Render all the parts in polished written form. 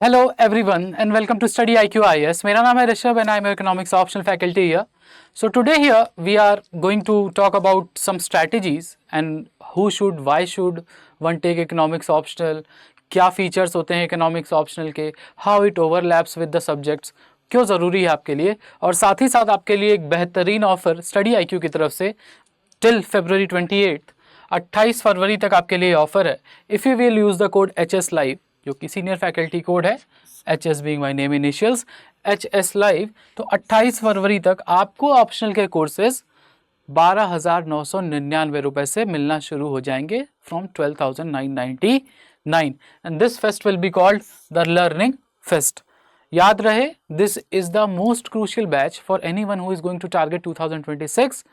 Hello everyone and welcome to study IQ IAS। मेरा नाम है Rishabh and I am economics optional faculty here. So today here we are going to talk about some strategies and who should why should one take economics optional, क्या features होते हैं economics optional के, how it overlaps with the subjects, क्यों ज़रूरी है आपके लिए, और साथ ही साथ आपके लिए एक बेहतरीन ऑफर स्टडी IQ की तरफ से टिल February 28, 28 फरवरी तक आपके लिए ऑफर है। If you will use the code HS Live, जो कि सीनियर फैकल्टी कोड है, HS being my name initials, HS Live, तो 28 फरवरी तक आपको ऑप्शनल के कोर्सेज 12,999 रुपए से मिलना शुरू हो जाएंगे from 12,999 and this fest will be called the learning fest. याद रहे, this is the most crucial batch for anyone who is going to target 2026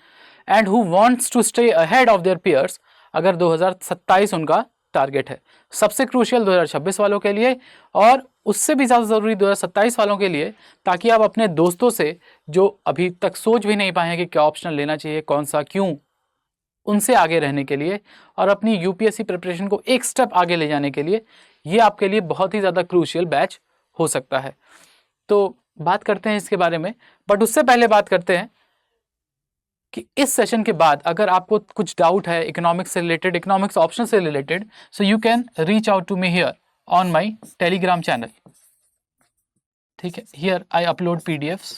and who wants to stay ahead of their peers. अगर 2027 उनका target है, सबसे crucial 2026 वालों के लिए और उससे भी ज़्यादा ज़रूरी 2027 वालों के लिए, ताकि आप अपने दोस्तों से जो अभी तक सोच भी नहीं पाए हैं कि क्या ऑप्शनल लेना चाहिए, कौन सा, क्यों, उनसे आगे रहने के लिए और अपनी UPSC प्रिपरेशन को एक स्टेप आगे ले जाने के लिए ये आपके लिए बहुत ही ज़्यादा क्रूशियल बैच हो सकता है। तो बात करते हैं इसके बारे में, बट उससे पहले बात करते हैं कि इस सेशन के बाद अगर आपको कुछ डाउट है इकोनॉमिक्स से रिलेटेड, इकोनॉमिक्स ऑप्शन से related, so you can reach out to me here on my Telegram channel. ठीक है, here I upload PDFs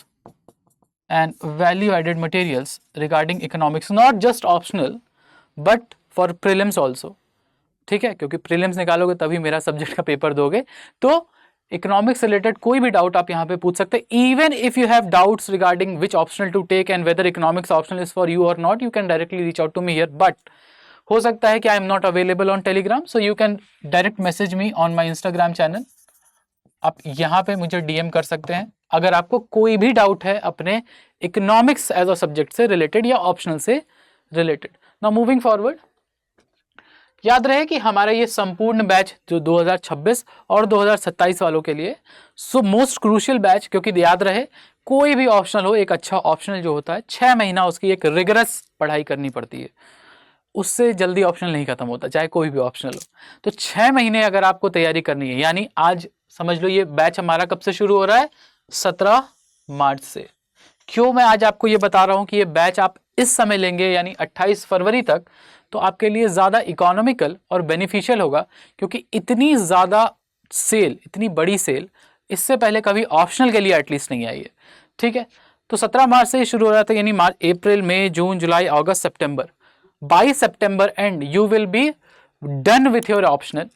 and value added materials regarding economics, not just optional but for prelims also. ठीक है, क्योंकि prelims निकालोगे तभी मेरा subject का paper दोगे। तो इकोनॉमिक्स रिलेटेड कोई भी डाउट आप यहाँ पे पूछ सकते हैं। Even if you have doubts regarding which optional to take and whether economics optional is for you और not, you can directly reach out to me here. But हो सकता है कि I am not available on Telegram, so you can direct message me on my Instagram channel. आप यहाँ पे मुझे DM कर सकते हैं अगर आपको कोई भी डाउट है अपने इकोनॉमिक्स एज अ सब्जेक्ट से रिलेटेड या ऑप्शनल से रिलेटेड। नाउ मूविंग फॉरवर्ड, याद रहे कि हमारा ये संपूर्ण बैच जो 2026 और 2027 वालों के लिए सो मोस्ट क्रूशियल बैच, क्योंकि याद रहे कोई भी ऑप्शनल हो, एक अच्छा ऑप्शनल जो होता है 6 महीना उसकी एक रिगरस पढ़ाई करनी पड़ती है, उससे जल्दी ऑप्शनल नहीं खत्म होता, चाहे कोई भी ऑप्शनल हो। तो 6 महीने अगर आपको तैयारी करनी है, यानी आज समझ लो ये बैच हमारा कब से शुरू हो रहा है, 17 मार्च से। क्यों मैं आज आपको ये बता रहा हूं कि ये बैच आप इस समय लेंगे यानी 28 फरवरी तक, तो आपके लिए ज़्यादा इकोनॉमिकल और बेनिफिशियल होगा, क्योंकि इतनी ज़्यादा सेल, इतनी बड़ी सेल इससे पहले कभी ऑप्शनल के लिए एटलीस्ट नहीं आई है। ठीक है, तो 17 मार्च से ही शुरू हो रहा था, यानी मार्च, अप्रैल, मई, जून, जुलाई, अगस्त, सितंबर, 22 सितंबर and you will be done with your optional.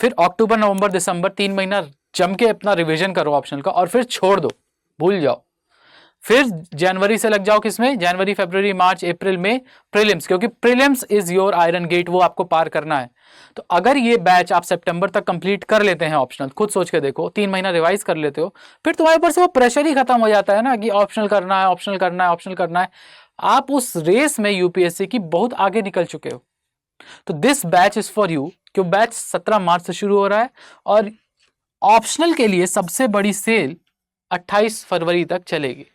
फिर अक्टूबर, नवंबर, दिसंबर 3 महीना जम के अपना रिवीजन करो ऑप्शनल का और फिर छोड़ दो, भूल जाओ। फिर जनवरी से लग जाओ किसमें, जनवरी, फरवरी, मार्च, अप्रैल में प्रीलिम्स, क्योंकि prelims is your iron gate, वो आपको पार करना है। तो अगर ये बैच आप सितंबर तक कंप्लीट कर लेते हैं ऑप्शनल, खुद सोच के देखो, 3 महीना रिवाइज कर लेते हो, फिर तुम्हारे ऊपर से वो प्रेशर ही खत्म हो जाता है ना कि ऑप्शनल करना है, ऑप्शनल करना है, ऑप्शनल करना है। आप उस रेस में UPSC की बहुत आगे निकल चुके हो। तो this batch is for you, क्यों बैच 17 मार्च से शुरू हो रहा है और ऑप्शनल के लिए सबसे बड़ी सेल 28 फरवरी तक चलेगी।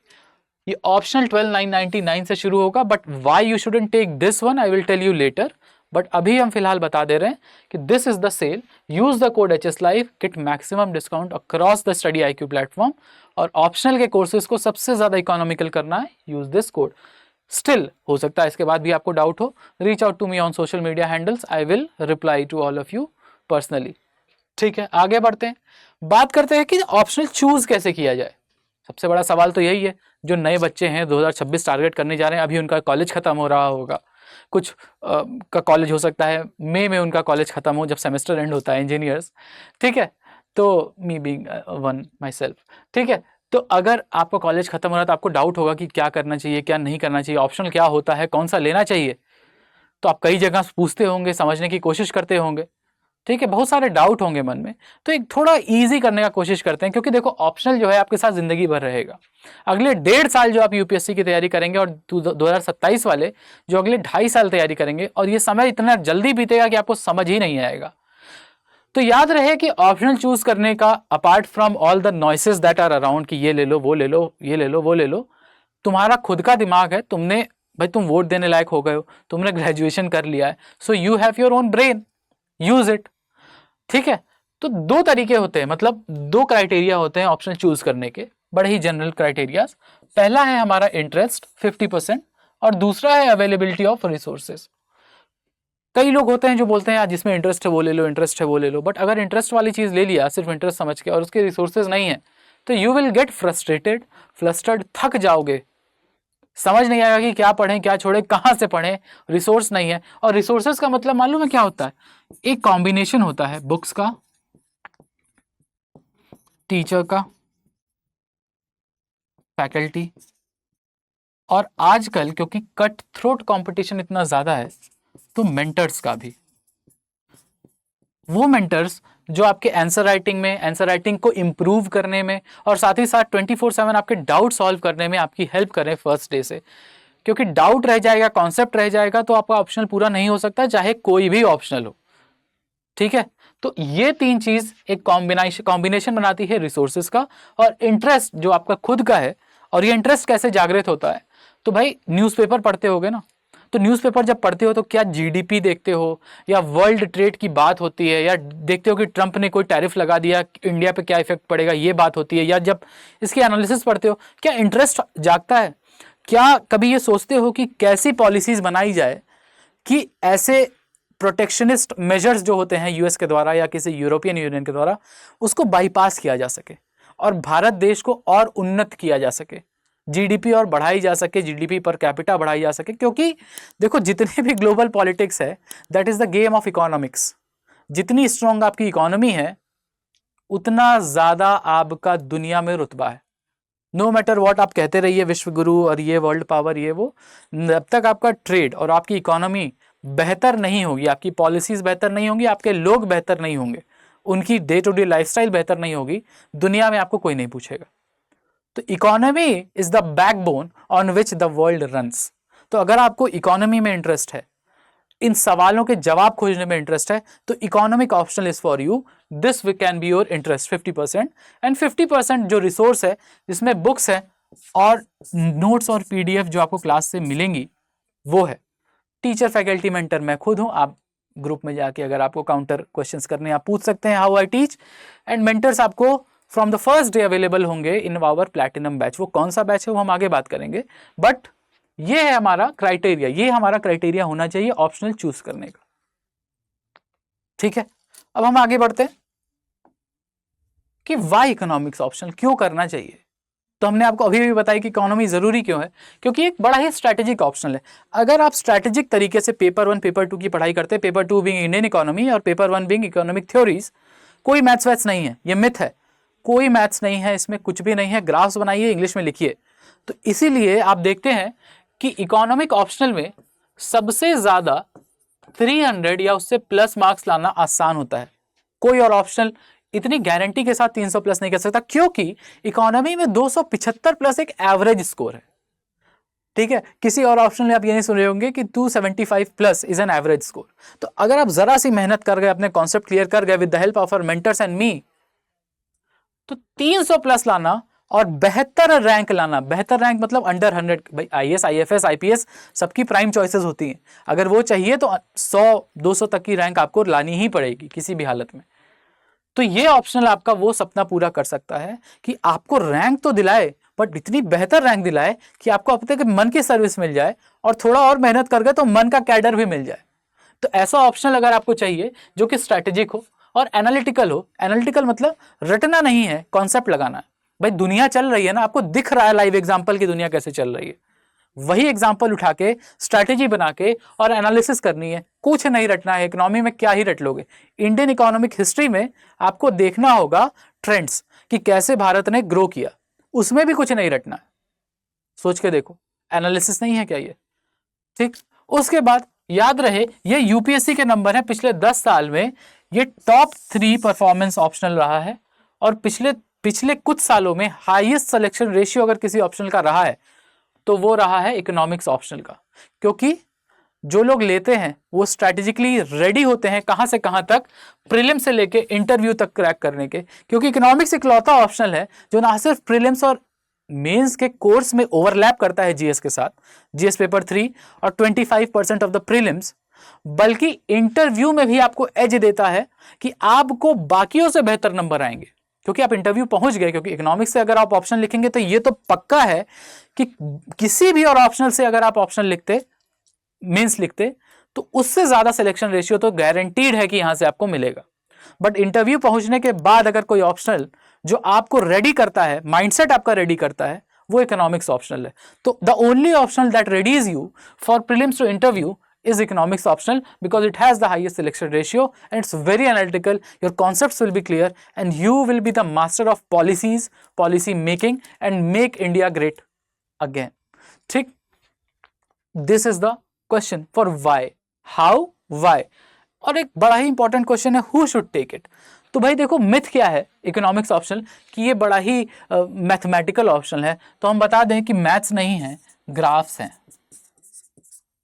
ये ऑप्शनल 12,999 से शुरू होगा, but why you shouldn't take this one I will tell you later. But अभी हम फिलहाल बता दे रहे हैं कि this is the sale, use the code HS Live, get maximum discount across the study IQ platform. और ऑप्शनल के कोर्सेज को सबसे ज्यादा इकोनॉमिकल करना है, यूज दिस कोड। स्टिल हो सकता है इसके बाद भी आपको डाउट हो, reach out to me on social media handles, I will reply to all of you personally. ठीक है, आगे बढ़ते हैं, बात करते हैं कि ऑप्शनल चूज कैसे किया जाए। सबसे बड़ा सवाल तो यही है, जो नए बच्चे हैं 2026 टारगेट करने जा रहे हैं, अभी उनका कॉलेज खत्म हो रहा होगा, कुछ का कॉलेज हो सकता है मई में उनका कॉलेज खत्म हो, जब सेमेस्टर एंड होता है इंजीनियर्स। ठीक है, तो me being one my self. ठीक है, तो अगर आपका कॉलेज खत्म हो रहा है तो आपको डाउट होगा कि क्या करना चाहिए, क्या नहीं करना चाहिए, ऑप्शनल क्या होता है, कौन सा लेना चाहिए। तो आप कई जगह पूछते होंगे, समझने की कोशिश करते होंगे। ठीक है, बहुत सारे डाउट होंगे मन में, तो एक थोड़ा इजी करने का कोशिश करते हैं, क्योंकि देखो ऑप्शनल जो है आपके साथ जिंदगी भर रहेगा। अगले 1.5 साल जो आप UPSC की तैयारी करेंगे और 2027 वाले जो अगले 2.5 साल तैयारी करेंगे, और ये समय इतना जल्दी बीतेगा कि आपको समझ ही नहीं आएगा। तो याद रहे कि ऑप्शनल चूज करने का, apart from all the noises that are around कि ये ले लो, वो ले लो, ये ले लो, वो ले लो, तुम्हारा खुद का दिमाग है, तुमने भाई तुम वोट देने लायक हो गए हो, तुमने ग्रेजुएशन कर लिया है, so you have your own brain, use it. ठीक है, तो दो तरीके होते हैं, मतलब दो क्राइटेरिया होते हैं ऑप्शन चूज करने के, बड़े ही जनरल क्राइटेरिया। पहला है हमारा इंटरेस्ट 50% और दूसरा है अवेलेबिलिटी ऑफ रिसोर्सेज। कई लोग होते हैं जो बोलते हैं यार जिसमें इंटरेस्ट है वो ले लो, इंटरेस्ट है वो ले लो, बट अगर इंटरेस्ट वाली चीज ले लिया सिर्फ इंटरेस्ट समझ के और उसके रिसोर्सेज नहीं है तो you will get frustrated, flustered, थक जाओगे, समझ नहीं आएगा कि क्या पढ़ें क्या छोड़ें, कहाँ से पढ़ें, रिसोर्स नहीं है। और रिसोर्सेज का मतलब मालूम है क्या होता है? एक कॉम्बिनेशन होता है बुक्स का, टीचर का, फैकल्टी, और आजकल क्योंकि कट थ्रोट कंपटीशन इतना ज्यादा है तो मेंटर्स का भी। वो मेंटर्स जो आपके आंसर राइटिंग में, आंसर राइटिंग को इंप्रूव करने में और साथ ही साथ 24/7 आपके डाउट सॉल्व करने में आपकी हेल्प करें फर्स्ट डे से, क्योंकि डाउट रह जाएगा, कॉन्सेप्ट रह जाएगा तो आपका ऑप्शनल पूरा नहीं हो सकता, चाहे कोई भी ऑप्शनल हो। ठीक है, तो ये तीन चीज एक कॉम्बिनेशन बनाती है रिसोर्सेज का और इंटरेस्ट जो आपका खुद का है। और ये इंटरेस्ट कैसे जागृत होता है? तो भाई न्यूज़पेपर पढ़ते होगे ना, तो न्यूज़पेपर जब पढ़ते हो तो क्या जीडीपी देखते हो या वर्ल्ड ट्रेड की बात होती है, या देखते हो कि ट्रंप ने कोई टैरिफ लगा दिया, इंडिया पे क्या इफेक्ट पड़ेगा, ये बात होती है, या जब इसकी एनालिसिस पढ़ते हो क्या इंटरेस्ट जागता है? क्या कभी ये सोचते हो कि कैसी पॉलिसीज बनाई जाए कि ऐसे प्रोटेक्शनिस्ट मेजर्स जो होते हैं यूएस के द्वारा या किसी यूरोपियन यूनियन के द्वारा उसको बाईपास किया जा सके और भारत देश को और उन्नत किया जा सके, जीडीपी और बढ़ाई जा सके, जीडीपी पर कैपिटा बढ़ाई जा सके। क्योंकि देखो जितने भी ग्लोबल पॉलिटिक्स है that is the game of economics. जितनी स्ट्रांग आपकी इकोनॉमी है उतना ज्यादा आपका दुनिया में रुतबा है। नो मैटर व्हाट आप कहते रहिए विश्व गुरु और ये वर्ल्ड पावर ये वो, जब तक आपका ट्रेड और आपकी इकोनॉमी बेहतर नहीं होगी, आपकी पॉलिसीज बेहतर नहीं होंगी, आपके लोग बेहतर नहीं होंगे, उनकी डे टू डे लाइफस्टाइल बेहतर नहीं होगी, दुनिया में आपको कोई नहीं पूछेगा। तो economy is the backbone on which the world runs. तो अगर आपको इकोनॉमी में इंटरेस्ट है, इन सवालों के जवाब खोजने में इंटरेस्ट है, तो economic optional is for you. This we can be your interest 50%, and 50% जो रिसोर्स है जिसमें बुक्स है और नोट्स और पीडीएफ जो आपको क्लास से मिलेंगी वो है। टीचर फैकल्टी मेंटर मैं खुद हूं, आप ग्रुप में जाके अगर आपको काउंटर क्वेश्चंस करने आप पूछ सकते हैं how I teach. And mentors आपको from the first day available होंगे इन आवर प्लैटिनम बैच। वो कौन सा बैच है वो हम आगे बात करेंगे, बट ये है हमारा क्राइटेरिया, ये हमारा क्राइटेरिया होना चाहिए ऑप्शनल चूज करने का। ठीक है, अब हम आगे बढ़ते हैं कि वाई इकोनॉमिक्स ऑप्शनल क्यों करना चाहिए। तो हमने आपको अभी भी बताया कि इकोनॉमी जरूरी क्यों है, क्योंकि एक बड़ा ही स्ट्रैटेजिक ऑप्शनल है। अगर आप स्ट्रैटेजिक तरीके से पेपर 1 पेपर 2 की पढ़ाई करते हैं, पेपर 2 बिंग इंडियन इकोनॉमी और पेपर 1 बिंग इकोनॉमिक थ्योरीज, कोई मैथ्स वैथ्स नहीं है, ये मिथ है, कोई मैथ्स नहीं है इसमें, कुछ भी नहीं है, ग्राफ्स बनाइए इंग्लिश में लिखिए। तो इसीलिए आप देखते हैं कि इकोनॉमिक ऑप्शनल में सबसे ज्यादा 300 या उससे प्लस मार्क्स लाना आसान होता है। कोई और ऑप्शनल इतनी गारंटी के साथ 300 प्लस नहीं कर सकता, क्योंकि इकोनॉमी में 275 प्लस एक एवरेज स्कोर है। ठीक है, किसी और ऑप्शन में आप ये नहीं सुन रहे होंगे कि 275 plus is an average score. तो अगर आप जरा सी मेहनत कर गए, अपने कॉन्सेप्ट क्लियर कर गए with the help of our mentors and me, तो 300 प्लस लाना और बेहतर रैंक लाना, बेहतर रैंक मतलब अंडर 100, भाई आईएएस आईएफएस आईपीएस सबकी प्राइम चॉइसेस होती हैं, अगर वो चाहिए तो 100-200 तक की रैंक आपको लानी ही पड़ेगी किसी भी हालत में। तो ये ऑप्शनल आपका वो सपना पूरा कर सकता है कि आपको रैंक तो दिलाए बट इतनी बेहतर रैंक दिलाए कि आपको अपने के मन की सर्विस मिल जाए और थोड़ा और मेहनत कर गए तो मन का कैडर भी मिल जाए। तो ऐसा ऑप्शनल अगर आपको चाहिए जो कि स्ट्रैटेजिक हो और एनालिटिकल हो, एनालिटिकल मतलब रटना नहीं है, कॉन्सेप्ट लगाना है। भाई दुनिया चल रही है ना, आपको दिख रहा है लाइव एग्जाम्पल की दुनिया कैसे चल रही है, वही एग्जाम्पल उठा के स्ट्रैटेजी बना के और एनालिसिस करनी है, कुछ नहीं रटना है। इकोनॉमी में क्या ही रट लोगे, इंडियन इकोनॉमिक हिस्ट्री में आपको देखना होगा ट्रेंड्स कि कैसे भारत ने ग्रो किया, उसमें भी कुछ नहीं रटना है, सोच के देखो, एनालिसिस नहीं है क्या ये? ठीक, उसके बाद याद रहे ये यूपीएससी के नंबर है, पिछले 10 साल में ये टॉप 3 परफॉर्मेंस ऑप्शनल रहा है और पिछले कुछ सालों में हाईएस्ट सिलेक्शन रेशियो अगर किसी ऑप्शनल का रहा है तो वो रहा है इकोनॉमिक्स ऑप्शनल का, क्योंकि जो लोग लेते हैं वो स्ट्रैटेजिकली रेडी होते हैं कहां से कहां तक, प्रीलिम से लेके इंटरव्यू तक क्रैक करने के। क्योंकि इकोनॉमिक्स इकलौता ऑप्शनल है जो ना सिर्फ प्रीलिम्स और मेंस के कोर्स में ओवरलैप करता है जीएस के साथ, जीएस पेपर 3 और 25% ऑफ द प्रीलिम्स, बल्कि इंटरव्यू में भी आपको एज देता है कि आपको बाकियों से बेहतर नंबर आएंगे, क्योंकि आप इंटरव्यू पहुंच गए। क्योंकि इकोनॉमिक्स से अगर आप ऑप्शन लिखेंगे तो ये तो पक्का है कि किसी भी और ऑप्शनल से अगर आप ऑप्शन लिखते, मेंस लिखते, तो उससे ज्यादा सिलेक्शन रेशियो तो गारंटीड है कि यहां से आपको मिलेगा। बट इंटरव्यू पहुंचने के बाद अगर कोई ऑप्शनल जो आपको रेडी करता है, माइंडसेट आपका रेडी करता है, वो इकोनॉमिक्स ऑप्शनल है। तो the only optional that readies you for prelims to interview is economics optional because it has the highest selection ratio and it's very analytical. Your concepts will be clear and you will be the master of policies, policy making and make India great again. ठीक, this is the question for why, how, why. और एक बड़ा ही important question है, who should take it. तो भाई देखो myth क्या है इकोनॉमिक्स ऑप्शनल कि ये बड़ा ही मैथमेटिकल ऑप्शनल है। तो हम बता दें कि मैथ्स नहीं है, ग्राफ्स हैं।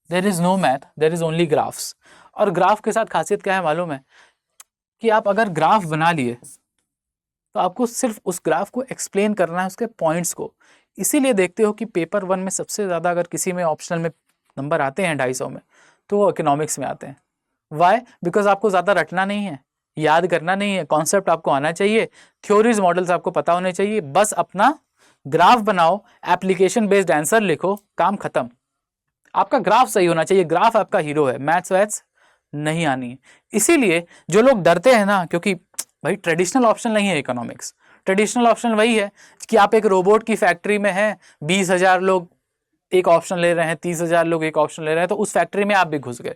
There is no math, there is only graphs. और ग्राफ के साथ खासियत क्या है मालूम है कि आप अगर ग्राफ बना लिए तो आपको सिर्फ उस ग्राफ को एक्सप्लेन करना है, उसके पॉइंट्स को। इसीलिए देखते हो कि पेपर 1 में सबसे ज़्यादा अगर किसी में ऑप्शनल में नंबर आते हैं 250 में, तो वो इकोनॉमिक्स में आते हैं। वाई? बिकॉज आपको ज़्यादा रटना नहीं है, याद करना नहीं है, कॉन्सेप्ट आपको आना चाहिए, थ्योरीज मॉडल्स आपको पता होने चाहिए, बस अपना ग्राफ बनाओ, एप्लीकेशन बेस्ड आंसर लिखो, काम खत्म। आपका ग्राफ सही होना चाहिए, ग्राफ आपका हीरो है, मैथ्स वैथ्स नहीं आनी है। इसीलिए जो लोग डरते हैं ना, क्योंकि भाई ट्रेडिशनल ऑप्शन नहीं है इकोनॉमिक्स। ट्रेडिशनल ऑप्शन वही है कि आप एक रोबोट की फैक्ट्री में हैं, 20,000 लोग एक ऑप्शन ले रहे हैं, 30,000 लोग एक ऑप्शन ले रहे हैं, तो उस फैक्ट्री में आप भी घुस गए।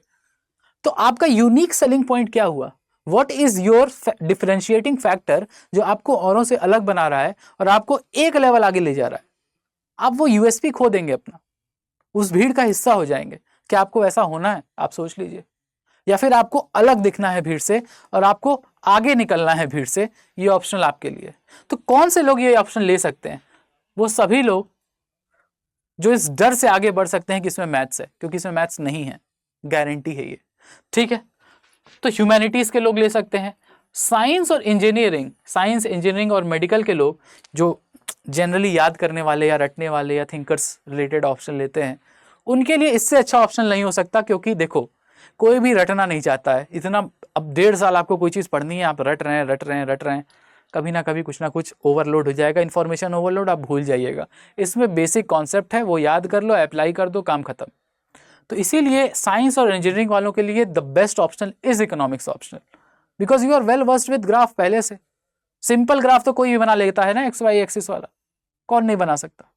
तो आपका यूनिक सेलिंग पॉइंट क्या हुआ? What is your differentiating factor जो आपको औरों से अलग बना रहा है और आपको एक लेवल आगे ले जा रहा है? आप वो यूएसपी खो देंगे अपना, उस भीड़ का हिस्सा हो जाएंगे। क्या आपको ऐसा होना है? आप सोच लीजिए। या फिर आपको अलग दिखना है भीड़ से और आपको आगे निकलना है भीड़ से, ये ऑप्शनल आपके लिए। तो कौन से लोग ये ऑप्शन ले सकते हैं? वो सभी लोग जो इस डर से आगे बढ़ सकते हैं कि इसमें मैथ्स है, क्योंकि इसमें मैथ्स नहीं है, गारंटी है ये। ठीक है, तो ह्यूमैनिटीज के लोग ले सकते हैं। साइंस और इंजीनियरिंग, साइंस, इंजीनियरिंग और मेडिकल के लोग जो जनरली याद करने वाले या रटने वाले या थिंकर्स रिलेटेड ऑप्शन लेते हैं, उनके लिए इससे अच्छा ऑप्शन नहीं हो सकता। क्योंकि देखो, कोई भी रटना नहीं चाहता है इतना। अब 1.5 साल आपको कोई चीज़ पढ़नी है, आप रट रहे हैं, कभी ना कभी कुछ ना कुछ ओवरलोड हो जाएगा, इन्फॉर्मेशन ओवरलोड, आप भूल जाइएगा। इसमें बेसिक कॉन्सेप्ट है, वो याद कर लो, अप्लाई कर दो, काम खत्म। तो इसीलिए साइंस और इंजीनियरिंग वालों के लिए the best option is economics optional, because you are well versed with graph पहले से। सिंपल ग्राफ तो कोई भी बना लेता है ना, एक्स वाई एक्सिस वाला, कौन नहीं बना सकता।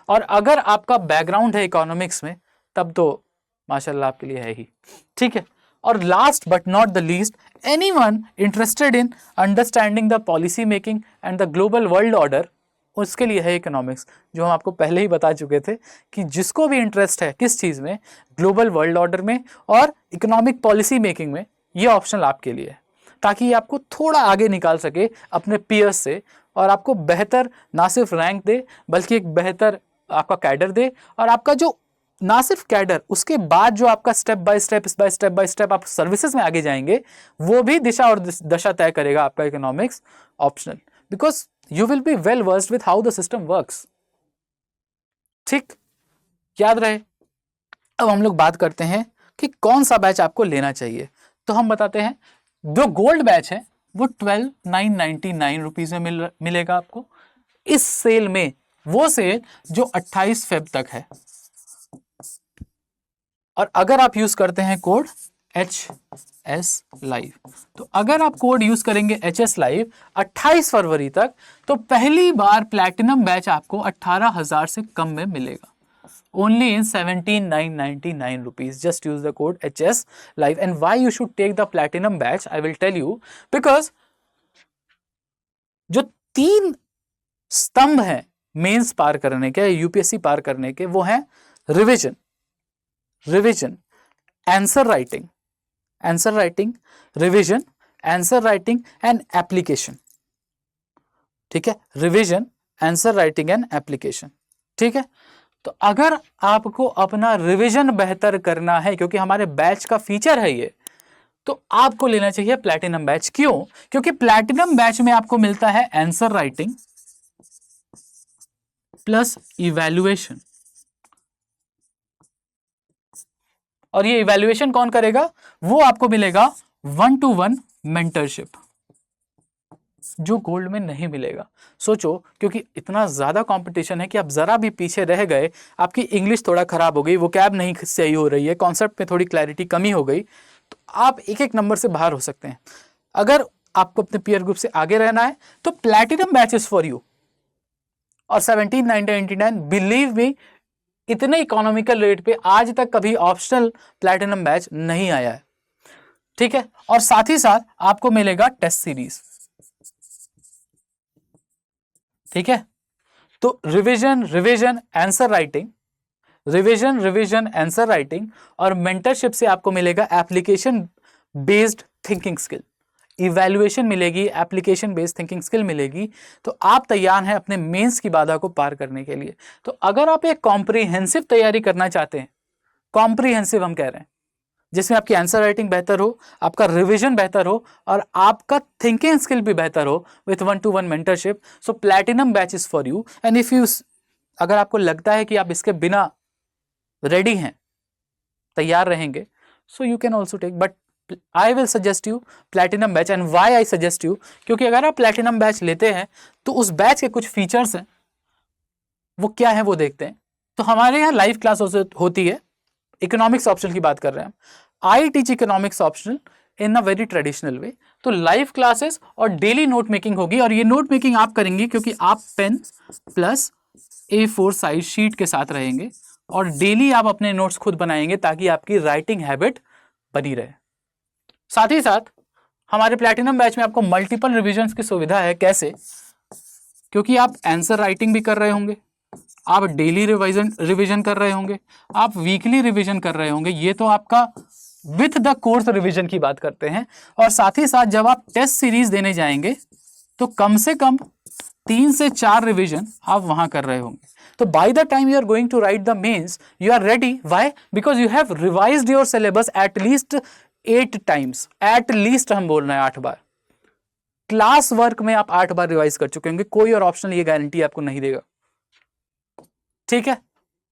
और अगर आपका बैकग्राउंड है इकोनॉमिक्स में, तब तो माशाल्लाह आपके लिए है ही। ठीक है, और last but not the least, anyone interested in understanding the policy making and the global world order, उसके लिए है इकोनॉमिक्स। जो हम आपको पहले ही बता चुके थे कि जिसको भी इंटरेस्ट है किस चीज़ में, ग्लोबल वर्ल्ड ऑर्डर में और इकोनॉमिक पॉलिसी मेकिंग में, ये ऑप्शनल आपके लिए है, ताकि ये आपको थोड़ा आगे निकाल सके अपने पीयर्स से और आपको बेहतर ना सिर्फ रैंक दे, बल्कि एक बेहतर आपका कैडर दे। और आपका जो ना सिर्फ कैडर, उसके बाद जो आपका स्टेप बाय स्टेप आप सर्विसेज में आगे जाएंगे, वो भी दिशा और दशा तय करेगा आपका economics optional, because you will be well versed with how the system works. ठीक, याद रहे। अब हम लोग बात करते हैं कि कौन सा बैच आपको लेना चाहिए। तो हम बताते हैं, जो गोल्ड बैच है वो 12,999 रुपीज में मिलेगा आपको इस सेल में। वो सेल जो 28 फेब तक है। और अगर आप यूज करते हैं कोड HS लाइव, तो अगर आप कोड यूज करेंगे HS लाइव 28 फरवरी तक, तो पहली बार प्लैटिनम बैच आपको 18,000 से कम में मिलेगा, only in 17,999 rupees. Just use the code HS live. And why you should take the platinum batch, I will tell you, because जो 3 स्तंभ हैं मेंस पार करने के, यूपीएससी पार करने के, वो हैं revision, answer writing, revision, answer writing and application. ठीक है, revision, answer writing and application. ठीक है, तो अगर आपको अपना रिवीजन बेहतर करना है, क्योंकि हमारे बैच का फीचर है ये, तो आपको लेना चाहिए प्लैटिनम बैच। क्यों? क्योंकि प्लैटिनम बैच में आपको मिलता है आंसर राइटिंग प्लस इवैल्यूएशन और ये इवैल्यूएशन कौन करेगा? वो आपको मिलेगा 1-to-1 मेंटरशिप, जो गोल्ड में नहीं मिलेगा। सोचो, क्योंकि इतना ज़्यादा कंपटीशन है कि आप ज़रा भी पीछे रह गए, आपकी इंग्लिश थोड़ा ख़राब हो गई, वो कैब नहीं सही हो रही है, कॉन्सेप्ट में थोड़ी क्लैरिटी कमी हो गई, तो आप एक एक नंबर से बाहर हो सकते हैं। अगर आपको अपने पीयर ग्रुप से आगे रहना है तो प्लैटिनम बैचेस फॉर यू। और 17,999, बिलीव मी, इतने इकोनॉमिकल रेट पे आज तक कभी ऑप्शनल प्लैटिनम बैच नहीं आया है, ठीक है। और साथ ही साथ आपको मिलेगा टेस्ट सीरीज, ठीक है। तो revision revision answer writing, revision revision answer writing और मेंटरशिप से आपको मिलेगा application based thinking skill, evaluation मिलेगी, एप्लीकेशन बेस्ड थिंकिंग स्किल मिलेगी। तो आप तैयार हैं अपने मेंस की बाधा को पार करने के लिए। तो अगर आप एक कॉम्प्रिहेंसिव तैयारी करना चाहते हैं, कॉम्प्रिहेंसिव हम कह रहे हैं, जिसमें आपकी आंसर राइटिंग बेहतर हो, आपका रिवीजन बेहतर हो और आपका थिंकिंग स्किल भी बेहतर हो with 1-to-1 mentorship, so platinum batch is for you. And if you, अगर आपको लगता है कि आप इसके बिना रेडी हैं, तैयार रहेंगे, so you can also take, but I will suggest you platinum batch. And why I suggest you, क्योंकि अगर आप प्लैटिनम बैच लेते हैं तो उस बैच के कुछ फीचर्स हैं, वो क्या है वो देखते हैं। तो हमारे यहाँ लाइव क्लास होती है, इकोनॉमिक्स ऑप्शनल की बात कर रहे हैं हम। I teach economics optional in a very traditional way. तो लाइव क्लासेस और डेली नोट मेकिंग होगी, और ये नोट मेकिंग आप करेंगे क्योंकि आप pen plus A4 size sheet के साथ रहेंगे और डेली आप अपने नोट्स खुद बनाएंगे ताकि आपकी राइटिंग हैबिट बनी रहे। साथ ही साथ हमारे प्लैटिनम बैच में आपको मल्टीपल रिविजन्स की सुविधा है। कैसे? क्योंकि आप आंसर राइटिंग भी कर रहे होंगे, आप डेली रिवीजन कर रहे होंगे, आप वीकली रिवीजन कर रहे होंगे, ये तो आपका विथ द कोर्स रिवीजन की बात करते हैं। और साथ ही साथ जब आप टेस्ट सीरीज देने जाएंगे तो कम से कम 3 से 4 रिवीजन आप वहां कर रहे होंगे। तो by the time you are going to write the mains, you are ready. Why? Because you have revised your syllabus at least 8 times, at least हम बोल रहे हैं 8 बार। क्लास वर्क में आप 8 बार रिवाइज कर चुके होंगे, कोई और ऑप्शनल ये गारंटी आपको नहीं देगा, ठीक है।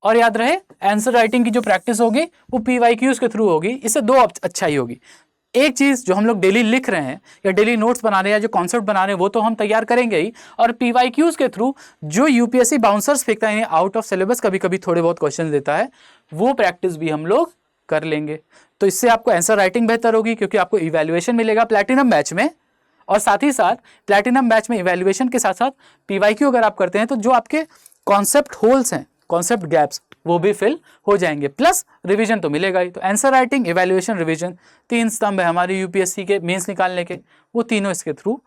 और याद रहे, आंसर राइटिंग की जो प्रैक्टिस होगी वो PYQs के थ्रू होगी। इससे 2 अच्छाई होगी। एक चीज, जो हम लोग डेली लिख रहे हैं या डेली नोट्स बना रहे हैं या जो कॉन्सेप्ट बना रहे हैं वो तो हम तैयार करेंगे ही, और PYQs के थ्रू जो UPSC बाउंसर्स फेंकता है आउट ऑफ सिलेबस, कभी कभी थोड़े बहुत क्वेश्चन देता है, वो प्रैक्टिस भी हम लोग कर लेंगे। तो इससे आपको आंसर राइटिंग बेहतर होगी क्योंकि आपको इवैल्यूएशन मिलेगा प्लैटिनम बैच में, और साथ ही साथ प्लैटिनम बैच में इवैल्यूएशन के साथ साथ PYQ अगर आप करते हैं तो जो आपके कॉन्सेप्ट होल्स हैं, कॉन्सेप्ट गैप्स, वो भी फिल हो जाएंगे, प्लस रिवीजन तो मिलेगा ही। तो आंसर राइटिंग, इवैल्यूएशन, रिवीजन, 3 स्तंभ है हमारे UPSC के मेंस निकालने के, वो तीनों इसके थ्रू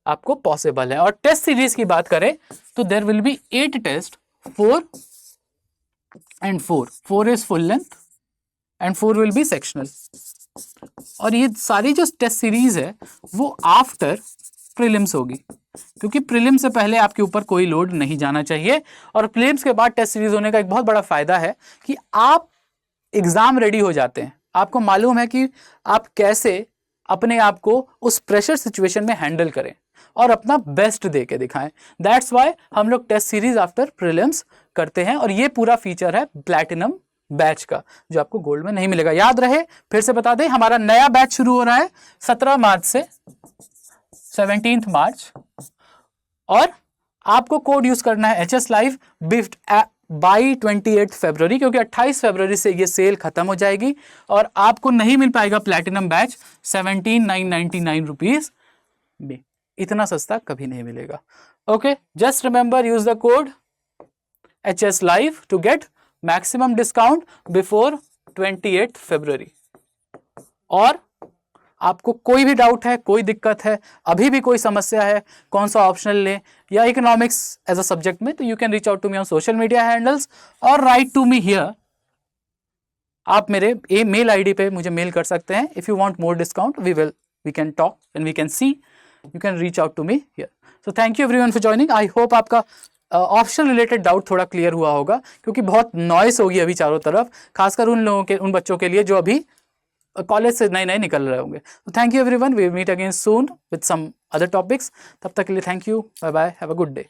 आपको पॉसिबल है। और टेस्ट सीरीज की बात करें तो there will be 8 test, 4 and 4 is full length and 4 will be sectional. और ये सारी जो टेस्ट सीरीज है वो आफ्टर प्रीलिम्स होगी, क्योंकि प्रीलिम से पहले आपके ऊपर कोई लोड नहीं जाना चाहिए। और प्रीलिम्स के बाद टेस्ट सीरीज होने का एक बहुत बड़ा फायदा है कि आप एग्जाम रेडी हो जाते हैं, आपको मालूम है कि आप कैसे अपने आप को उस प्रेशर सिचुएशन में हैंडल करें और अपना बेस्ट दे के दिखाएं। दैट्स वाई हम लोग टेस्ट सीरीज आफ्टर प्रीलिम्स करते हैं, और ये पूरा फीचर है प्लैटिनम बैच का, जो आपको गोल्ड में नहीं मिलेगा। याद रहे, फिर से बता दें, हमारा नया बैच शुरू हो रहा है 17 मार्च से 17 मार्च, और आपको कोड यूज करना है HS Live बाई 28 फरवरी, क्योंकि 28 फरवरी से ये सेल खत्म हो जाएगी और आपको नहीं मिल पाएगा प्लैटिनम बैच 17,999 रुपीज में। इतना सस्ता कभी नहीं मिलेगा। Okay, just remember, use the code HS Live to get maximum discount before 28 फरवरी। और आपको कोई भी डाउट है, कोई दिक्कत है, अभी भी कोई समस्या है, कौन सा ऑप्शनल लें या इकोनॉमिक्स एज अ सब्जेक्ट में, तो you can reach out to me on social media handles और राइट टू मी हियर। आप मेरे मेल ID पे मुझे मेल कर सकते हैं। If you want more discount we can talk and we can see, you can reach out to me here. So thank you everyone for joining. I hope आपका option related doubt थोड़ा clear हुआ होगा, क्योंकि बहुत noise होगी अभी चारों तरफ, खासकर उन लोगों के, उन बच्चों के लिए जो अभी कॉलेज से नए नए निकल रहे होंगे। तो thank you everyone, we meet again soon with some other topics. तब तक के लिए thank you, bye bye, have a good day.